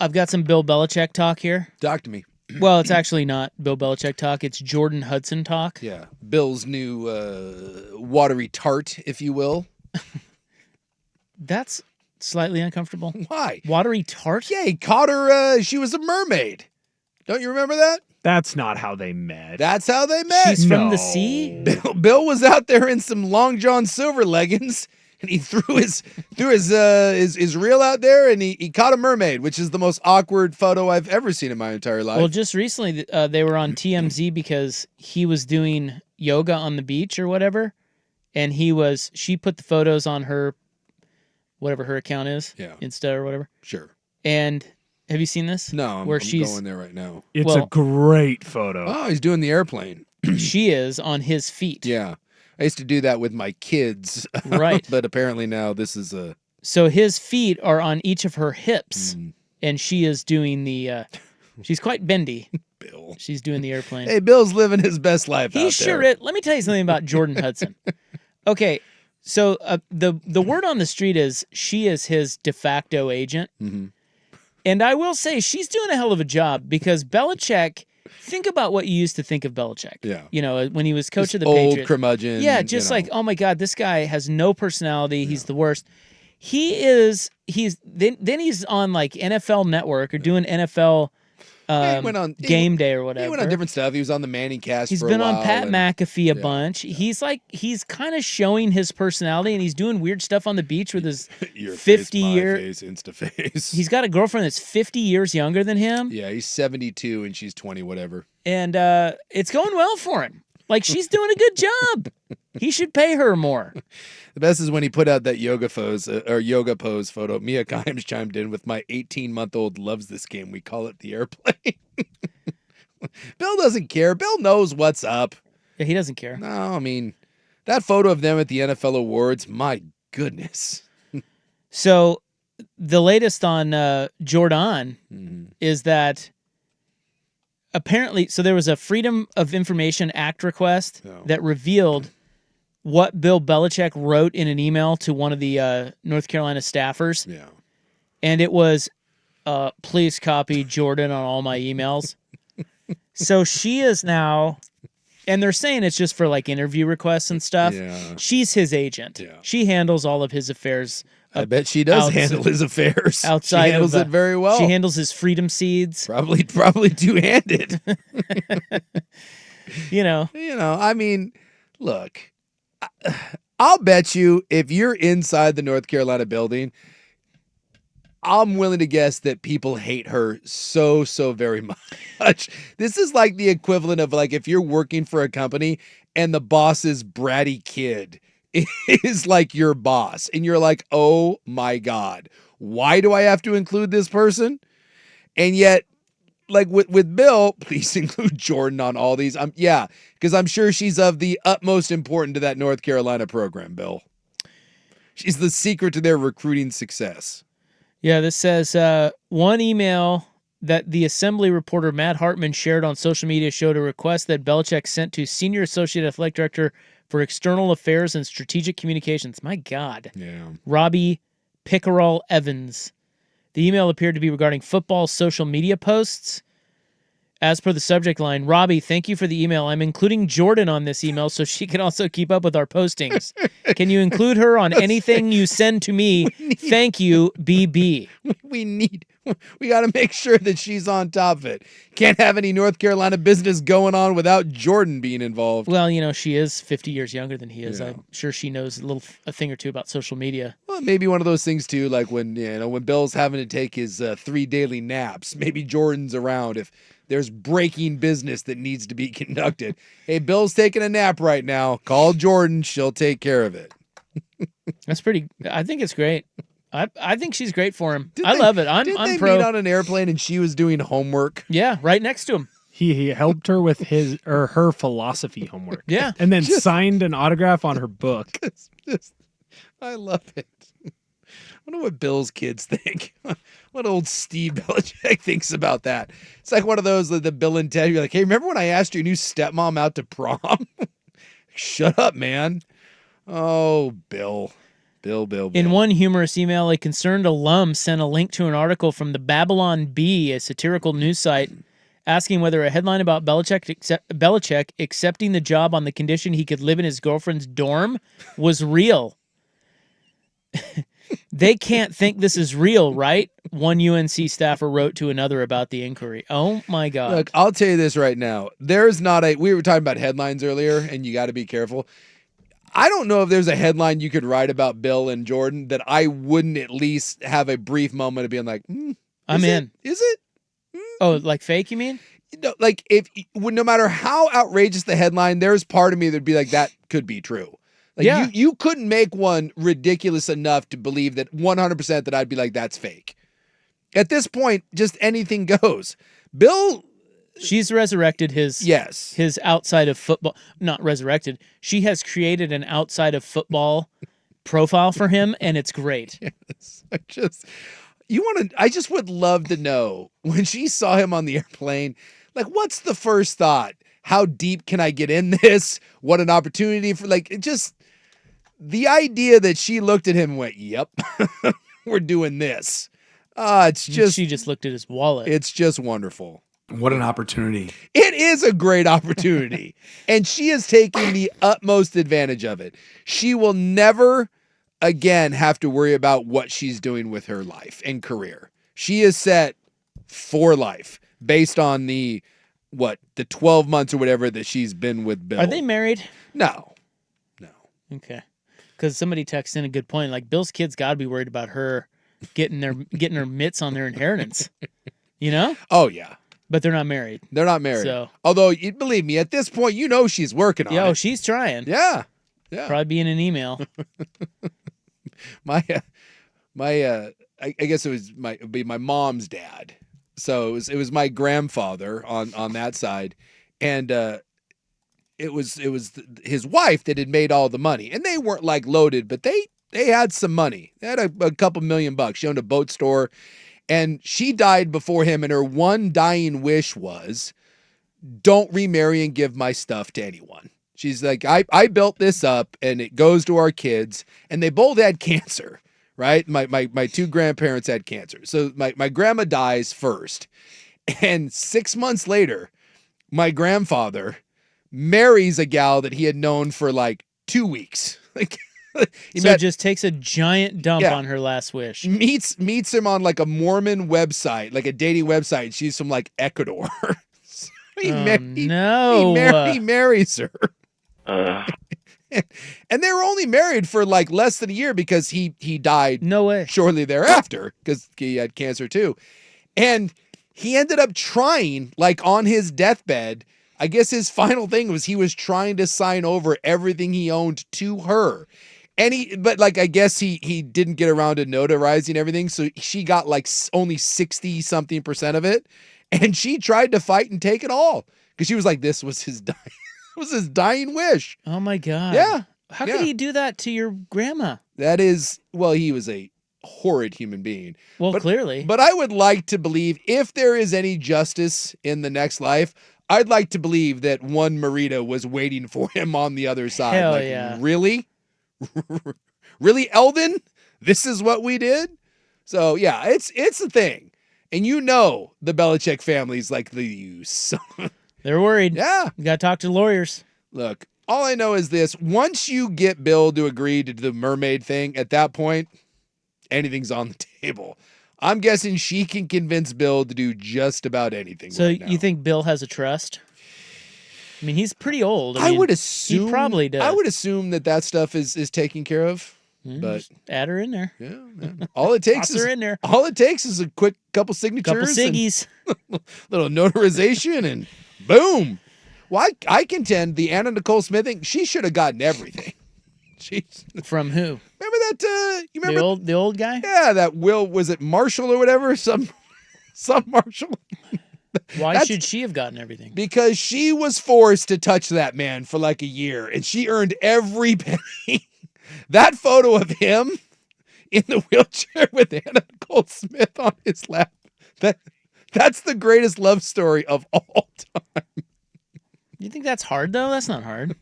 I've got some Bill Belichick talk here. Talk to me. Well, it's actually not Bill Belichick talk. It's Jordan Hudson talk. Yeah. Bill's new watery tart, if you will. That's slightly uncomfortable. Why? Watery tart? Yeah, he caught her. She was a mermaid. Don't you remember that? That's not how they met. That's how they met. She's from the sea? Bill was out there in some Long John Silver leggings, and he threw his reel out there, and he caught a mermaid, which is the most awkward photo I've ever seen in my entire life. Well, just recently they were on TMZ because he was doing yoga on the beach or whatever, and she put the photos on her, whatever her account is, Insta or whatever. Sure. And have you seen this? No, I'm going there right now. It's a great photo. Oh, he's doing the airplane. She is on his feet. Yeah. I used to do that with my kids. Right. But apparently now this is a... So his feet are on each of her hips, and she is doing the... she's quite bendy. Bill. She's doing the airplane. Hey, Bill's living his best life out there. He sure is. Let me tell you something about Jordan Hudson. Okay, so the word on the street is she is his de facto agent. Mm-hmm. And I will say she's doing a hell of a job because Belichick, think about what you used to think of Belichick. Yeah. You know, when he was coach Just of the old Patriots. curmudgeon. Yeah, just like, oh my God, this guy has no personality. He's the worst. He's on like NFL Network or doing NFL game day or whatever. He went on different stuff. He was on the Manning cast. He's been on Pat McAfee a bunch. Yeah. He's kind of showing his personality, and he's doing weird stuff on the beach with his 50-year Insta face. He's got a girlfriend that's 50 years younger than him. Yeah, he's 72 and she's 20, whatever. And it's going well for him. Like, she's doing a good job. He should pay her more. The best is when he put out that yoga pose photo. Mia Kimes chimed in with, my 18-month-old loves this game. We call it the airplane. Bill doesn't care. Bill knows what's up. Yeah, he doesn't care. No, I mean, that photo of them at the NFL awards, my goodness. So the latest on Jordan is that apparently, so there was a Freedom of Information Act request that revealed what Bill Belichick wrote in an email to one of the North Carolina staffers. Yeah. And it was, please copy Jordan on all my emails. So she is now, and they're saying it's just for like interview requests and stuff. Yeah. She's his agent. Yeah. She handles all of his affairs. I bet she does handle his affairs. Outside she handles it very well. She handles his freedom seeds. Probably two-handed. You know, I mean, look, I'll bet you if you're inside the North Carolina building, I'm willing to guess that people hate her so very much. This is like the equivalent of like if you're working for a company and the boss's bratty kid is like your boss and you're like, oh my God, why do I have to include this person? And yet, like with Bill, please include Jordan on all these. Because I'm sure she's of the utmost importance to that North Carolina program, Bill. She's the secret to their recruiting success. Yeah, this says one email that the Assembly reporter Matt Hartman shared on social media showed a request that Belichick sent to Senior Associate Athletic Director for External Affairs and Strategic Communications. My God. Yeah. Robbie Pickerel Evans. The email appeared to be regarding football social media posts. As per the subject line, Robbie, thank you for the email. I'm including Jordan on this email so she can also keep up with our postings. Can you include her on anything you send to me? Thank you, BB. We got to make sure that she's on top of it. Can't have any North Carolina business going on without Jordan being involved. Well, she is 50 years younger than he is. Yeah. I'm sure she knows a thing or two about social media. Well, maybe one of those things too, like when Bill's having to take his 3 daily naps, maybe Jordan's around if there's breaking business that needs to be conducted. Hey, Bill's taking a nap right now. Call Jordan. She'll take care of it. That's pretty. I think it's great. I think she's great for him. I love it. I'm they pro. meet on an airplane and she was doing homework? Yeah, right next to him. He helped her with his or her philosophy homework. Yeah. And then signed an autograph on her book. I love it. I wonder what Bill's kids think. What old Steve Belichick thinks about that. It's like one of those, the Bill and Ted, you're like, hey, remember when I asked your new stepmom out to prom? Shut up, man. Oh, Bill. Bill. In one humorous email, a concerned alum sent a link to an article from the Babylon Bee, a satirical news site, asking whether a headline about Belichick accepting the job on the condition he could live in his girlfriend's dorm was real. They can't think this is real, right? One UNC staffer wrote to another about the inquiry. Oh, my God. Look, I'll tell you this right now. There's not a... We were talking about headlines earlier, and you got to be careful. I don't know if there's a headline you could write about Bill and Jordan that I wouldn't at least have a brief moment of being like, I'm in. Is it? Oh, like fake, you mean? No, like, no matter how outrageous the headline, there's part of me that'd be like, that could be true. Like, Yeah. you couldn't make one ridiculous enough to believe that 100% that I'd be like, that's fake. At this point, just anything goes. Bill... She's resurrected his outside of football. Not resurrected. She has created an outside of football profile for him, and it's great. Yes. I just would love to know when she saw him on the airplane, like, what's the first thought? How deep can I get in this? What an opportunity for, like, just the idea that she looked at him and went, yep, we're doing this. She just looked at his wallet. It's just wonderful. What an opportunity. It is a great opportunity. And she is taking the utmost advantage of it. She will never again have to worry about what she's doing with her life and career. She is set for life based on the 12 months or whatever that she's been with Bill. Are they married? No. Okay. Because somebody texted in a good point. Like, Bill's kids got to be worried about her getting her mitts on their inheritance. You know? Oh, yeah. But they're not married. They're not married. So. Although, you believe me, at this point, you know she's working on it. Oh, she's trying. Yeah. Probably be in an email. I guess it'd be my mom's dad. So it was my grandfather on that side, and it was his wife that had made all the money, and they weren't like loaded, but they had some money. They had a couple $1,000,000. She owned a boat store, and she died before him, and her one dying wish was, don't remarry and give my stuff to anyone. She's like, I built this up, and it goes to our kids, and they both had cancer. Right? My two grandparents had cancer. So my grandma dies first. And 6 months later, my grandfather marries a gal that he had known for like 2 weeks. Like just takes a giant dump on her last wish. Meets him on like a Mormon website, like a dating website. She's from like Ecuador. So he marries her. And they were only married for like less than a year because he died shortly thereafter because he had cancer too. And he ended up trying, like on his deathbed, I guess his final thing was he was trying to sign over everything he owned to her. And I guess he didn't get around to notarizing everything. So she got like only 60 something % of it. And she tried to fight and take it all because she was like, this was his dying wish. Oh my God. Yeah. How could he do that to your grandma? He was a horrid human being. Well, clearly. But I would like to believe if there is any justice in the next life, I'd like to believe that one Marita was waiting for him on the other side. Hell like, yeah. Really? Really, Eldon? This is what we did? So yeah, it's a thing. And you know the Belichick family's like these. They're worried. Yeah. You got to talk to lawyers. Look, all I know is this. Once you get Bill to agree to the mermaid thing, at that point, anything's on the table. I'm guessing she can convince Bill to do just about anything. So right now. You think Bill has a trust? I mean, he's pretty old. I would assume he probably does. I would assume that stuff is taken care of. But just add her in there. Yeah. All it takes Toss her in there. All it takes is a quick couple signatures, Couple ciggies, little notarization, and boom. Well, I contend the Anna Nicole Smith thing, she should have gotten everything. From who? Remember that? You remember the old guy? Yeah, that was it Marshall or whatever? Some Marshall. Why should she have gotten everything? Because she was forced to touch that man for like a year, and she earned every penny. That photo of him in the wheelchair with Anna Nicole Smith on his lap, that's the greatest love story of all time. You think that's hard, though? That's not hard.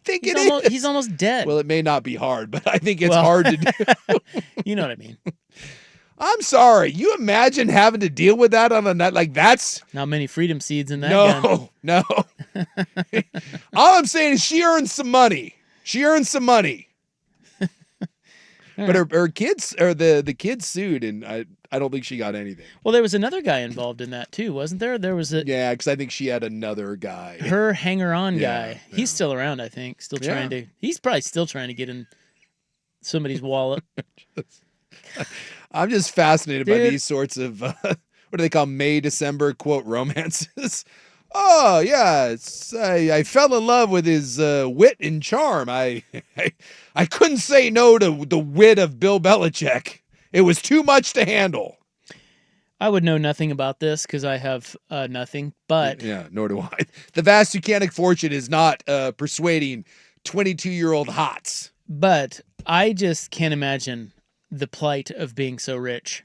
think it is. He's almost dead. Well, it may not be hard, but I think it's Well- hard to do. You know what I mean. I'm sorry. You imagine having to deal with that on a night like that's Not many freedom seeds in that gun. no. All I'm saying is she earned some money. She earned some money. But her kids or the kids sued, and I don't think she got anything. Well, there was another guy involved in that too, wasn't there? There was Yeah, because I think she had another guy. her hanger-on Yeah, guy. He's still around, I think. Still trying to. He's probably still trying to get in somebody's wallet. I'm just fascinated by Dude. these sorts of what do they call May December quote romances? Oh yeah, I fell in love with his wit and charm. I couldn't say no to the wit of Bill Belichick. It was too much to handle. I would know nothing about this because I have nothing. But Yeah, nor do I. The vast Sucanic fortune is not persuading 22-year-old hots. But I just can't imagine the plight of being so rich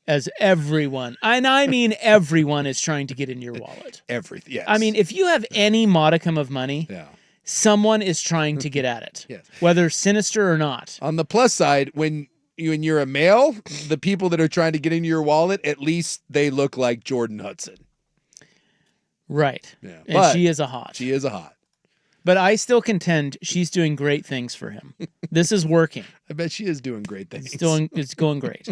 as everyone, and I mean everyone, is trying to get in your wallet. Everything. Yes. I mean, if you have any modicum of money, yeah. someone is trying to get at it, Yes. whether sinister or not. On the plus side, when you're a male, the people that are trying to get into your wallet, at least they look like Jordan Hudson. Right. Yeah. And But she is a hot. she is a hot. But I still contend she's doing great things for him. This is working. I bet she is doing great things. It's going great.